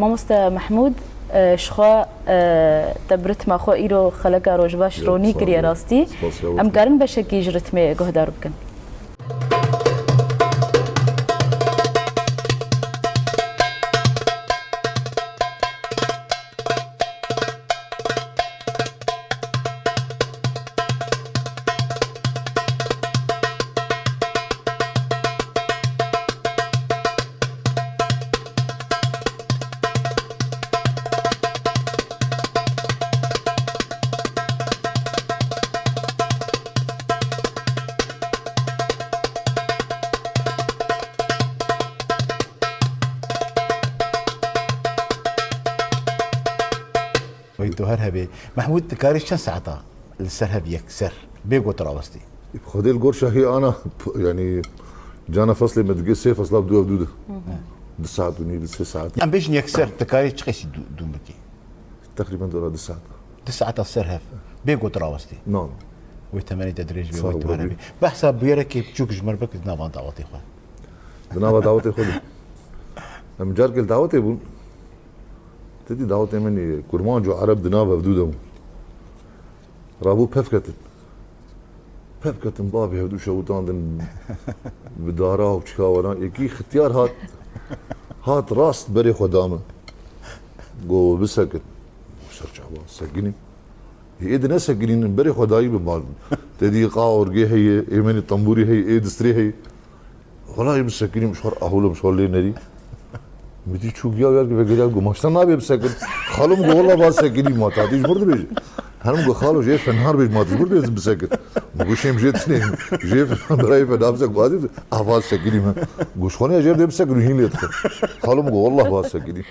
مامۆستا محمود شخوا تبرت ما خو ایرو خلقا روش باش رونی کریه راستی ام کارن بشکی جرتمه گهدار بکن ويتو هرهبي محمود كاريش كان ساعتها السرهب يكسر بيقو تراوستي خذي القرشة هي أنا يعني جانا فصلي متقي سي فصلها بدو بدودة دس ساعات وني دس ساعات ام بيجن يكسر تكاريش تقيس دومتي تقريبا دورة دس ساعات 9 السرهب بيقو تراوستي نعم وثمانية تدريج بي ويتو هرهبي بحسب بيركي بتشوك جمربك دنافان دعوتي خوان دنافا دعوتي خذي لما جارك دعوتي بون تدي دعوتي مني كرمان جو عرب دنافا بدودة رابو بفكتن بابي هدو شوطان دن بدارا وشكاولا يكي اختيار هات راست بري خدامه جو بسكت سرجع سجني ايدنا سجنين بري خداي بمال تدي قاور جي هي ايمن الطنبوري هي ايد ستري هي والله بسكني مشوار اهول مشوار لي نري بدي شو جاو يا بقول جو ماشنا ما بسكن خالهم جو والله با سجني ما تعطيش برضه بيجي هرم جو خالو جاي فنهار بيج ما تقول بيز بسكت مگوشیم جتنی جیف برای فدامسک بازی آواز سکیدیم گوش خونی جیب دیم سکونی لیت خالم گو والله باز سکیدیم